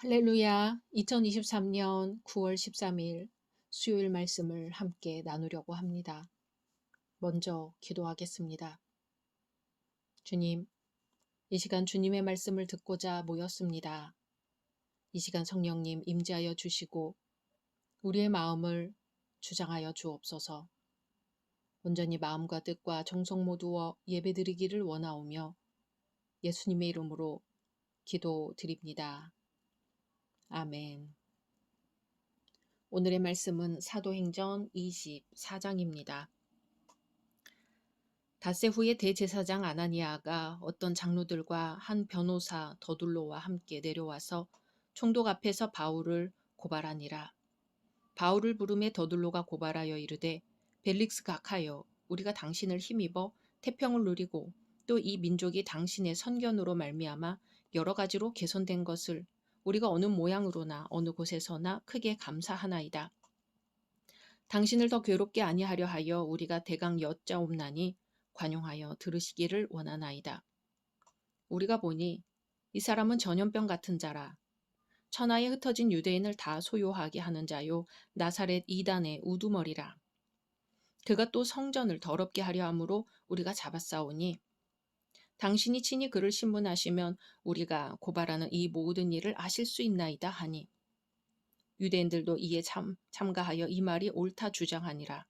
할렐루야. 2023년 9월 13일 수요일 말씀을 함께 나누려고 합니다. 먼저 기도하겠습니다. 주님, 이 시간 주님의 말씀을 듣고자 모였습니다. 이 시간 성령님 임재하여 주시고 우리의 마음을 주장하여 주옵소서. 온전히 마음과 뜻과 정성 모두어 예배드리기를 원하오며 예수님의 이름으로 기도드립니다. 아멘. 오늘의 말씀은 사도행전 24장입니다. 닷새 후에 대제사장 아나니아가 어떤 장로들과 한 변호사 더둘로와 함께 내려와서 총독 앞에서 바울을 고발하니라. 바울을 부르매 더둘로가 고발하여 이르되 벨릭스 각하여 우리가 당신을 힘입어 태평을 누리고 또 이 민족이 당신의 선견으로 말미암아 여러 가지로 개선된 것을 우리가 어느 모양으로나 어느 곳에서나 크게 감사하나이다. 당신을 더 괴롭게 아니하려 하여 우리가 대강 여짜옵나니 관용하여 들으시기를 원하나이다. 우리가 보니 이 사람은 전염병 같은 자라. 천하에 흩어진 유대인을 다 소요하게 하는 자요 나사렛 이단의 우두머리라. 그가 또 성전을 더럽게 하려 함으로 우리가 잡았사오니 당신이 친히 그를 신문하시면 우리가 고발하는 이 모든 일을 아실 수 있나이다 하니 유대인들도 이에 참가하여 이 말이 옳다 주장하니라.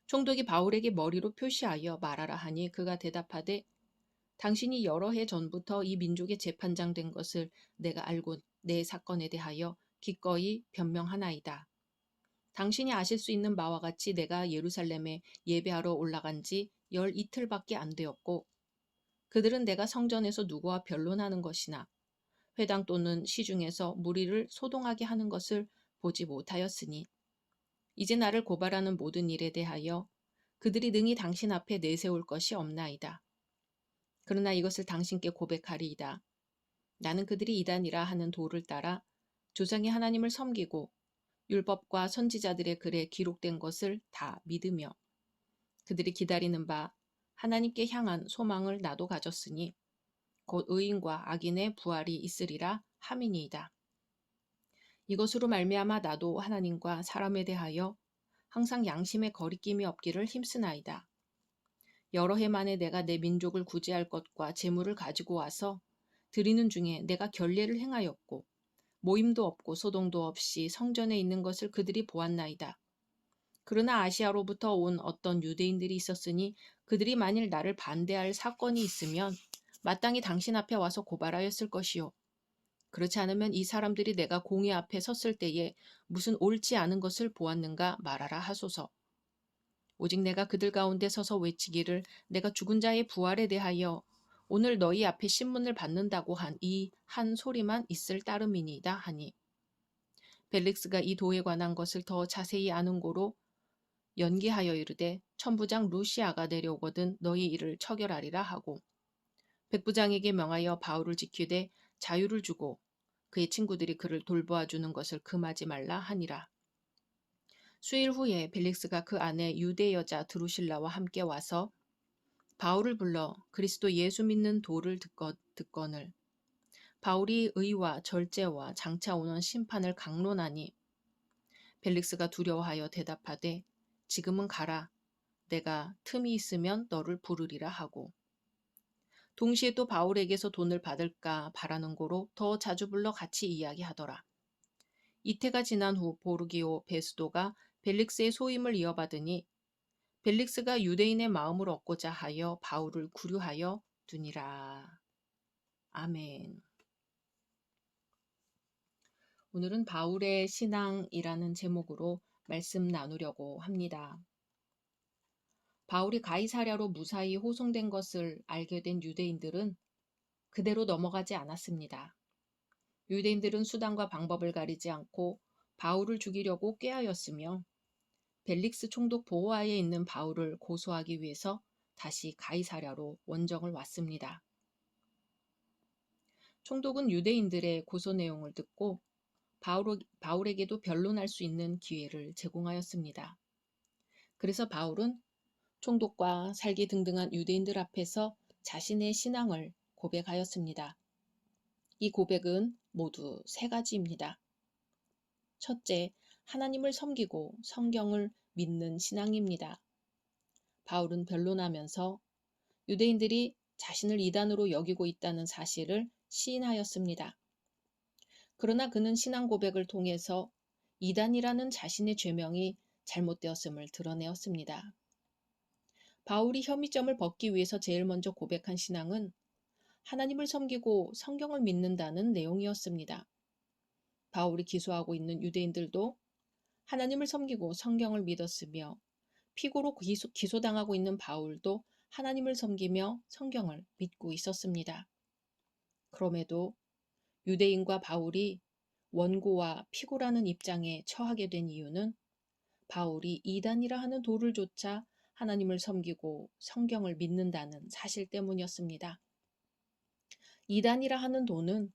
총독이 바울에게 머리로 표시하여 말하라 하니 그가 대답하되 당신이 여러 해 전부터 이 민족의 재판장 된 것을 내가 알고 내 사건에 대하여 기꺼이 변명하나이다. 당신이 아실 수 있는 바와 같이 내가 예루살렘에 예배하러 올라간 지 12일밖에 안 되었고 그들은 내가 성전에서 누구와 변론하는 것이나 회당 또는 시중에서 무리를 소동하게 하는 것을 보지 못하였으니 이제 나를 고발하는 모든 일에 대하여 그들이 능히 당신 앞에 내세울 것이 없나이다. 그러나 이것을 당신께 고백하리이다. 나는 그들이 이단이라 하는 도를 따라 조상이 하나님을 섬기고 율법과 선지자들의 글에 기록된 것을 다 믿으며 그들이 기다리는 바 하나님께 향한 소망을 나도 가졌으니 곧 의인과 악인의 부활이 있으리라 함이니이다. 이것으로 말미암아 나도 하나님과 사람에 대하여 항상 양심의 거리낌이 없기를 힘쓰나이다. 여러 해 만에 내가 내 민족을 구제할 것과 재물을 가지고 와서 드리는 중에 내가 결례를 행하였고 모임도 없고 소동도 없이 성전에 있는 것을 그들이 보았나이다. 그러나 아시아로부터 온 어떤 유대인들이 있었으니 그들이 만일 나를 반대할 사건이 있으면 마땅히 당신 앞에 와서 고발하였을 것이요. 그렇지 않으면 이 사람들이 내가 공의 앞에 섰을 때에 무슨 옳지 않은 것을 보았는가 말하라 하소서. 오직 내가 그들 가운데 서서 외치기를 내가 죽은 자의 부활에 대하여 오늘 너희 앞에 신문을 받는다고 한 이 한 소리만 있을 따름이니이다 하니 벨릭스가 이 도에 관한 것을 더 자세히 아는 고로 연기하여 이르되 천부장 루시아가 내려오거든 너희 일을 처결하리라 하고 백부장에게 명하여 바울을 지키되 자유를 주고 그의 친구들이 그를 돌보아 주는 것을 금하지 말라 하니라. 수일 후에 벨릭스가 그 아내 유대 여자 드루실라와 함께 와서 바울을 불러 그리스도 예수 믿는 도를 듣거늘 바울이 의와 절제와 장차 오는 심판을 강론하니 벨릭스가 두려워하여 대답하되 지금은 가라. 내가 틈이 있으면 너를 부르리라 하고 동시에 또 바울에게서 돈을 받을까 바라는 고로 더 자주 불러 같이 이야기하더라. 이태가 지난 후 보르기오 베스도가 벨릭스의 소임을 이어받으니 벨릭스가 유대인의 마음을 얻고자 하여 바울을 구류하여 두니라. 아멘. 오늘은 바울의 신앙이라는 제목으로 말씀 나누려고 합니다. 바울이 가이사랴로 무사히 호송된 것을 알게 된 유대인들은 그대로 넘어가지 않았습니다. 유대인들은 수단과 방법을 가리지 않고 바울을 죽이려고 꾀하였으며 벨릭스 총독 보호하에 있는 바울을 고소하기 위해서 다시 가이사랴로 원정을 왔습니다. 총독은 유대인들의 고소 내용을 듣고 바울에게도 변론할 수 있는 기회를 제공하였습니다. 그래서 바울은 총독과 살기 등등한 유대인들 앞에서 자신의 신앙을 고백하였습니다. 이 고백은 모두 세 가지입니다. 첫째, 하나님을 섬기고 성경을 믿는 신앙입니다. 바울은 변론하면서 유대인들이 자신을 이단으로 여기고 있다는 사실을 시인하였습니다. 그러나 그는 신앙 고백을 통해서 이단이라는 자신의 죄명이 잘못되었음을 드러내었습니다. 바울이 혐의점을 벗기 위해서 제일 먼저 고백한 신앙은 하나님을 섬기고 성경을 믿는다는 내용이었습니다. 바울이 기소하고 있는 유대인들도 하나님을 섬기고 성경을 믿었으며 피고로 기소당하고 있는 바울도 하나님을 섬기며 성경을 믿고 있었습니다. 그럼에도 유대인과 바울이 원고와 피고라는 입장에 처하게 된 이유는 바울이 이단이라 하는 도를 쫓아 하나님을 섬기고 성경을 믿는다는 사실 때문이었습니다. 이단이라 하는 도는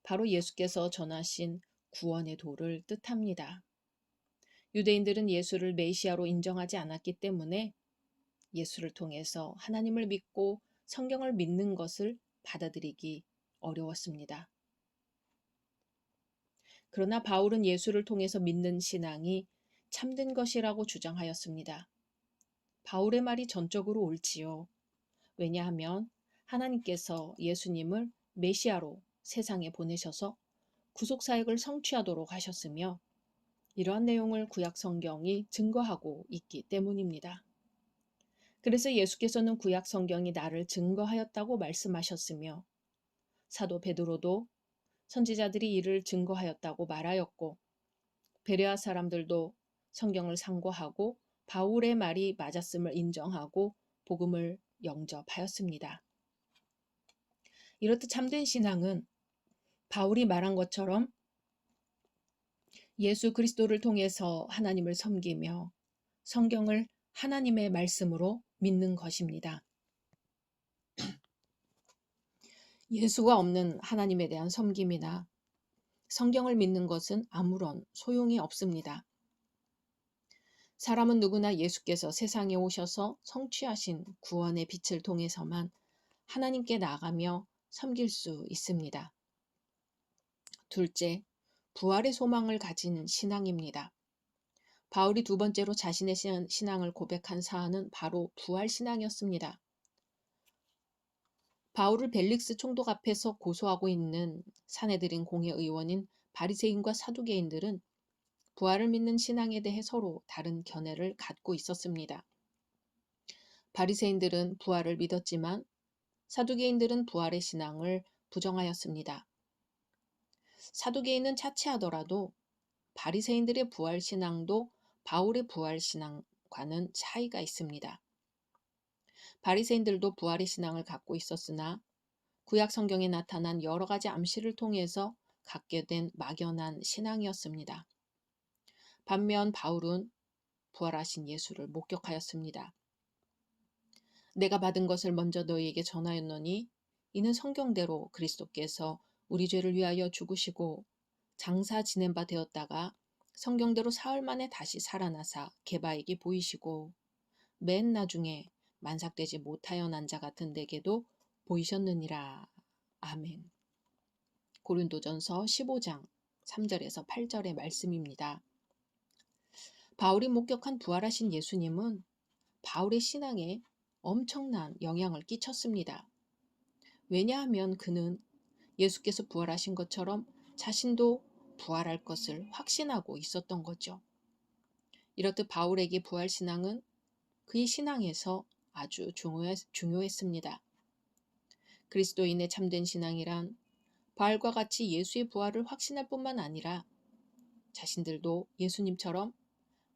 바로 예수께서 전하신 구원의 도를 뜻합니다. 유대인들은 예수를 메시아로 인정하지 않았기 때문에 예수를 통해서 하나님을 믿고 성경을 믿는 것을 받아들이기 어려웠습니다. 그러나 바울은 예수를 통해서 믿는 신앙이 참된 것이라고 주장하였습니다. 바울의 말이 전적으로 옳지요. 왜냐하면 하나님께서 예수님을 메시아로 세상에 보내셔서 구속사역을 성취하도록 하셨으며 이러한 내용을 구약 성경이 증거하고 있기 때문입니다. 그래서 예수께서는 구약 성경이 나를 증거하였다고 말씀하셨으며 사도 베드로도 선지자들이 이를 증거하였다고 말하였고 베레아 사람들도 성경을 상고하고 바울의 말이 맞았음을 인정하고 복음을 영접하였습니다. 이렇듯 참된 신앙은 바울이 말한 것처럼 예수 그리스도를 통해서 하나님을 섬기며 성경을 하나님의 말씀으로 믿는 것입니다. 예수가 없는 하나님에 대한 섬김이나 성경을 믿는 것은 아무런 소용이 없습니다. 사람은 누구나 예수께서 세상에 오셔서 성취하신 구원의 빛을 통해서만 하나님께 나아가며 섬길 수 있습니다. 둘째, 부활의 소망을 가진 신앙입니다. 바울이 두 번째로 자신의 신앙을 고백한 사안은 바로 부활 신앙이었습니다. 바울을 벨릭스 총독 앞에서 고소하고 있는 사내들인 공회의원인 바리새인과 사두개인들은 부활을 믿는 신앙에 대해 서로 다른 견해를 갖고 있었습니다. 바리새인들은 부활을 믿었지만 사두개인들은 부활의 신앙을 부정하였습니다. 사두개인은 차치하더라도 바리새인들의 부활 신앙도 바울의 부활 신앙과는 차이가 있습니다. 바리새인들도 부활의 신앙을 갖고 있었으나 구약 성경에 나타난 여러 가지 암시를 통해서 갖게 된 막연한 신앙이었습니다. 반면 바울은 부활하신 예수를 목격하였습니다. 내가 받은 것을 먼저 너희에게 전하였노니 이는 성경대로 그리스도께서 우리 죄를 위하여 죽으시고 장사 지낸 바 되었다가 성경대로 사흘 만에 다시 살아나사 게바에게 보이시고 맨 나중에 만삭되지 못하여 난 자 같은 데게도 보이셨느니라. 아멘. 고린도전서 15장 3절에서 8절의 말씀입니다. 바울이 목격한 부활하신 예수님은 바울의 신앙에 엄청난 영향을 끼쳤습니다. 왜냐하면 그는 예수께서 부활하신 것처럼 자신도 부활할 것을 확신하고 있었던 거죠. 이렇듯 바울에게 부활 신앙은 그의 신앙에서 아주 중요했습니다. 그리스도인의 참된 신앙이란 바울과 같이 예수의 부활을 확신할 뿐만 아니라 자신들도 예수님처럼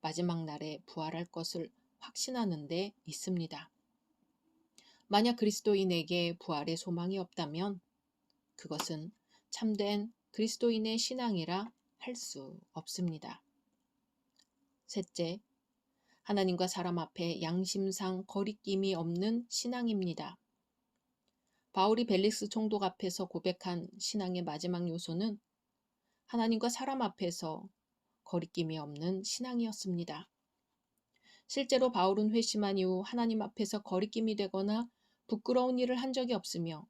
마지막 날에 부활할 것을 확신하는 데 있습니다. 만약 그리스도인에게 부활의 소망이 없다면 그것은 참된 그리스도인의 신앙이라 할 수 없습니다. 셋째, 하나님과 사람 앞에 양심상 거리낌이 없는 신앙입니다. 바울이 벨릭스 총독 앞에서 고백한 신앙의 마지막 요소는 하나님과 사람 앞에서 거리낌이 없는 신앙이었습니다. 실제로 바울은 회심한 이후 하나님 앞에서 거리낌이 되거나 부끄러운 일을 한 적이 없으며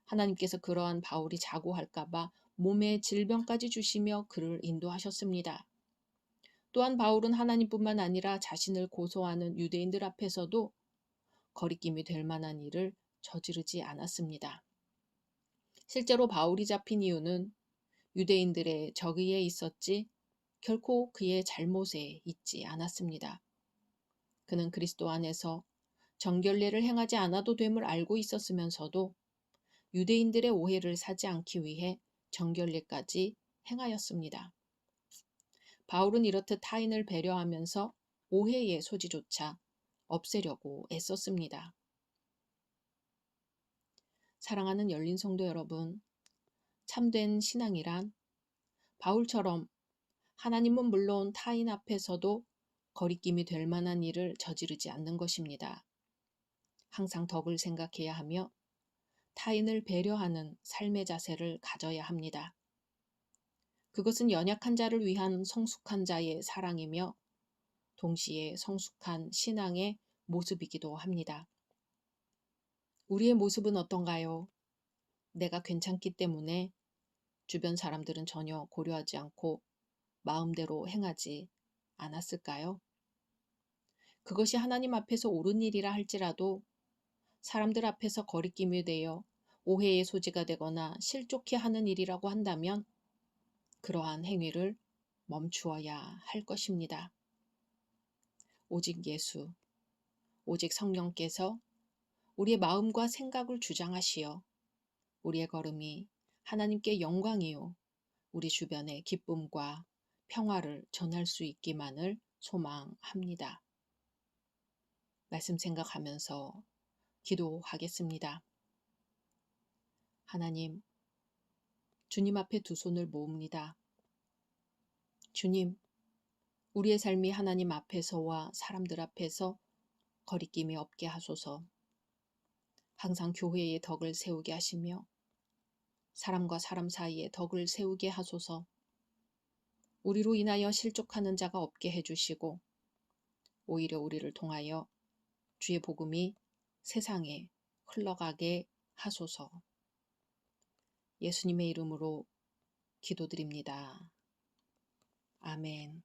하나님께서 그러한 바울이 자고할까봐 몸에 질병까지 주시며 그를 인도하셨습니다. 또한 바울은 하나님뿐만 아니라 자신을 고소하는 유대인들 앞에서도 거리낌이 될 만한 일을 저지르지 않았습니다. 실제로 바울이 잡힌 이유는 유대인들의 적의에 있었지 결코 그의 잘못에 있지 않았습니다. 그는 그리스도 안에서 정결례를 행하지 않아도 됨을 알고 있었으면서도 유대인들의 오해를 사지 않기 위해 정결례까지 행하였습니다. 바울은 이렇듯 타인을 배려하면서 오해의 소지조차 없애려고 애썼습니다. 사랑하는 열린 성도 여러분, 참된 신앙이란 바울처럼 하나님은 물론 타인 앞에서도 거리낌이 될 만한 일을 저지르지 않는 것입니다. 항상 덕을 생각해야 하며 타인을 배려하는 삶의 자세를 가져야 합니다. 그것은 연약한 자를 위한 성숙한 자의 사랑이며 동시에 성숙한 신앙의 모습이기도 합니다. 우리의 모습은 어떤가요? 내가 괜찮기 때문에 주변 사람들은 전혀 고려하지 않고 마음대로 행하지 않았을까요? 그것이 하나님 앞에서 옳은 일이라 할지라도 사람들 앞에서 거리낌이 되어 오해의 소지가 되거나 실족해 하는 일이라고 한다면 그러한 행위를 멈추어야 할 것입니다. 오직 예수, 오직 성령께서 우리의 마음과 생각을 주장하시어 우리의 걸음이 하나님께 영광이요 우리 주변에 기쁨과 평화를 전할 수 있기만을 소망합니다. 말씀 생각하면서 기도하겠습니다. 하나님, 주님 앞에 두 손을 모읍니다. 주님, 우리의 삶이 하나님 앞에서와 사람들 앞에서 거리낌이 없게 하소서. 항상 교회의 덕을 세우게 하시며 사람과 사람 사이에 덕을 세우게 하소서. 우리로 인하여 실족하는 자가 없게 해주시고 오히려 우리를 통하여 주의 복음이 세상에 흘러가게 하소서. 예수님의 이름으로 기도드립니다. 아멘.